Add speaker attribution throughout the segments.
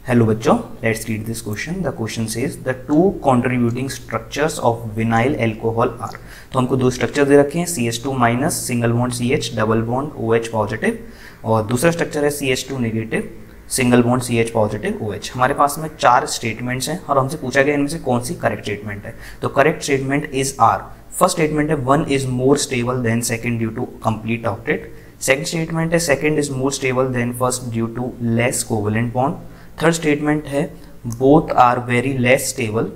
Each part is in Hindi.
Speaker 1: हेलो बच्चों, let's read this question. The question says the two contributing structures of vinyl alcohol are. तो हमको दो स्ट्रक्चर दे रखे हैं, CH2 minus single bond CH double bond OH positive, और दूसरा स्ट्रक्चर है CH2 negative single bond CH positive OH। हमारे पास में चार स्टेटमेंट्स हैं और हमसे पूछा गया इनमें से कौन सी करेक्ट स्टेटमेंट है। तो correct statement is are. First statement है one is more stable than second due to complete octet. Second statement है second is more stable than first due to less covalent bond. Third statement है both are very less stable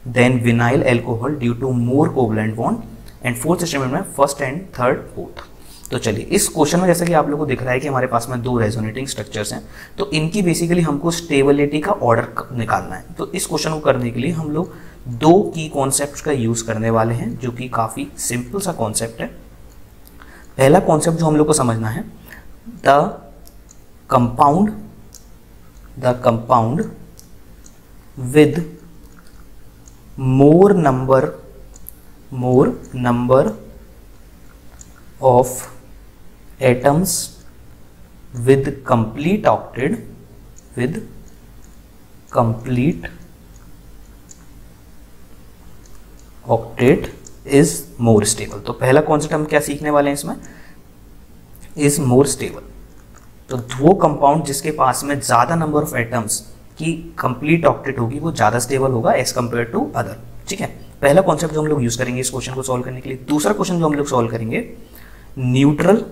Speaker 1: than vinyl alcohol due to more covalent bond. And fourth statement में फर्स्ट एंड थर्ड बोथ। तो चलिए, इस क्वेश्चन में जैसा कि आप लोगों को दिख रहा है कि हमारे पास में दो रेजोनेटिंग स्ट्रक्चर्स हैं, तो इनकी बेसिकली हमको स्टेबिलिटी का ऑर्डर निकालना है। तो इस क्वेश्चन को करने के लिए हम लोग दो की कॉन्सेप्ट का यूज करने वाले हैं, जो कि काफी सिंपल सा कॉन्सेप्ट है। पहला कॉन्सेप्ट जो हम लोग को समझना है, the compound with more number of atoms with complete octet is more stable। तो पहला कॉन्सेप्ट हम क्या सीखने वाले हैं इसमें, इज मोर स्टेबल। तो वो कंपाउंड जिसके पास में ज्यादा नंबर ऑफ एटम्स की कंप्लीट ऑक्टेट होगी वो ज्यादा स्टेबल होगा एज कंपेयर टू अदर। ठीक है, पहला कॉन्सेप्ट जो हम लोग यूज करेंगे इस क्वेश्चन को सॉल्व करने के लिए। दूसरा क्वेश्चन जो हम लोग सॉल्व करेंगे, neutral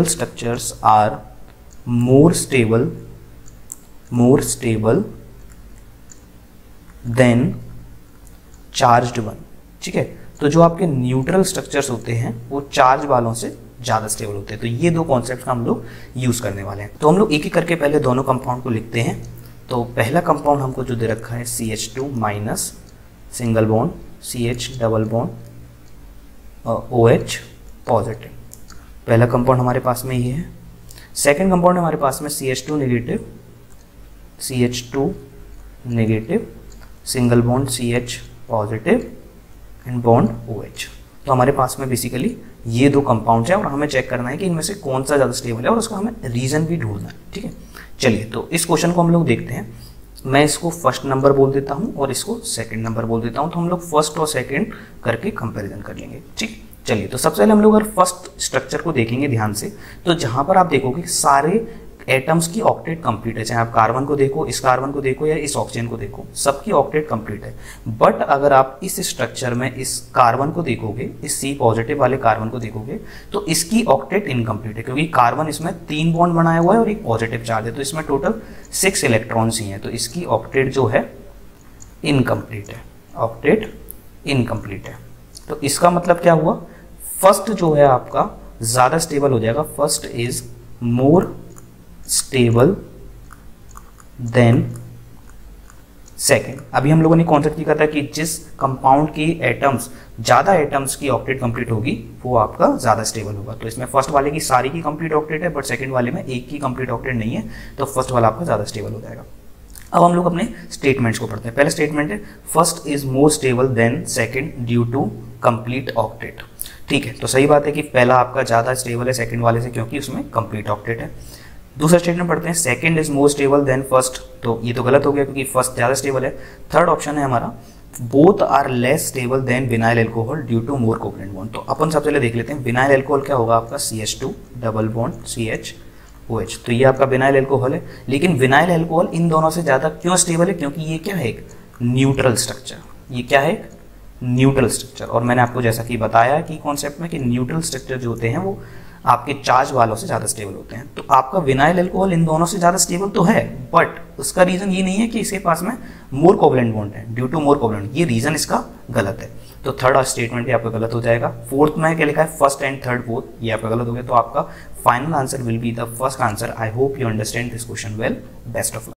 Speaker 1: structures are more stable than charged one. ठीक है, तो जो आपके न्यूट्रल स्ट्रक्चर्स होते हैं वो चार्ज वालों से ज्यादा स्टेबल होते हैं। तो ये दो कॉन्सेप्ट का हम लोग यूज करने वाले हैं। तो हम लोग एक एक करके पहले दोनों कंपाउंड को लिखते हैं। तो पहला कंपाउंड हमको जो दे रखा है CH2 minus single bond CH double bond OH positive. पहला कंपाउंड हमारे पास में ये है। सेकंड कंपाउंड हमारे पास में CH2 negative single bond CH positive and bond OH। तो हमारे पास में बेसिकली ये दो कंपाउंड्स हैं और हमें चेक करना है कि इनमें से कौन सा ज़्यादा स्टेबल है और उसका हमें रीज़न भी ढूंढना है। ठीक है, चलिए तो इस क्वेश्चन को हम लोग देखते हैं। मैं इसको फर्स्ट नंबर बोल देता हूँ और इसको सेकंड नंबर बोल देता हूँ, तो हम लोग फर्स्ट और सेकंड करके कंपैरिजन कर लेंगे। ठीक, चलिए तो सबसे पहले हम लोग अगर फर्स्ट स्ट्रक्चर को देखेंगे ध्यान से, तो जहाँ पर आप देखोगे सारे एटम्स की ऑक्टेट कंप्लीट है। चाहे आप कार्बन को देखो, इस कार्बन को देखो या इस ऑक्सीजन को देखो, सबकी ऑक्टेट कंप्लीट है। बट अगर आप इस स्ट्रक्चर में इस कार्बन को देखोगे, इस C पॉजिटिव वाले कार्बन को देखोगे, तो इसकी ऑक्टेट इनकम्प्लीट है, क्योंकि कार्बन इसमें 3 बॉन्ड बनाया हुआ है और एक पॉजिटिव चार्ज है, तो इसमें टोटल 6 इलेक्ट्रॉन्स ही हैं। तो इसकी ऑक्टेट जो है इनकम्प्लीट है, ऑक्टेट इनकम्प्लीट है। तो इसका मतलब क्या हुआ, फर्स्ट जो है आपका ज़्यादा स्टेबल हो जाएगा। First is more stable than second. अभी हम लोगों ने कॉन्सेप्ट किया था कि जिस कंपाउंड की एटम्स ज़्यादा एटम्स की ऑक्टेट कंप्लीट होगी वो आपका ज़्यादा स्टेबल होगा। तो इसमें फर्स्ट वाले की सारी की कंप्लीट ऑक्टेट है, बट सेकंड वाले में एक की कंप्लीट ऑक्टेट नहीं है, तो फर्स्ट वाला आपका ज़्यादा स्टेबल हो जाएगा। अब हम लोग अपने स्टेटमेंट्स को पढ़ते हैं। पहला स्टेटमेंट है first is more stable than second due to complete octet. ठीक है, तो सही बात है कि पहला आपका ज़्यादा स्टेबल है सेकेंड वाले से, क्योंकि उसमें कंप्लीट ऑक्टेट है। दूसरा स्टेटमेंट पढ़ते हैं, second is more stable than first. तो ये तो गलत हो गया क्योंकि फर्स्ट ज़्यादा स्टेबल है। थर्ड ऑप्शन है हमारा both are less stable than vinyl alcohol due to more covalent bond. तो अपन सबसे पहले देख लेते हैं विनाइल अल्कोहल क्या होगा आपका, CH2 double bond CH OH। तो ये आपका विनाइल अल्कोहल है, लेकिन विनाइल अल्कोहल इन दोनों से ज़्यादा क्यों स्टेबल है, क्योंकि ये क्या है, एक न्यूट्रल स्ट्रक्चर। ये क्या है, न्यूट्रल स्ट्रक्चर। और मैंने आपको जैसा कि बताया कि कॉन्सेप्ट में कि न्यूट्रल स्ट्रक्चर जो होते हैं वो आपके चार्ज वालों से ज़्यादा स्टेबल होते हैं। तो आपका विनाइल अल्कोहल इन दोनों से ज़्यादा स्टेबल तो है, बट उसका रीज़न ये नहीं है कि इसके पास में मोर कोवेलेंट बॉन्ड है ड्यू टू मोर कोवेलेंट। ये रीज़न इसका गलत है। तो थर्ड स्टेटमेंट भी आपका गलत हो जाएगा। फोर्थ में क्या लिखा है, फर्स्ट एंड थर्ड बोथ, ये आपका गलत हो गया। तो आपका final answer will be the first answer. I hope you understand this question well. Best of luck.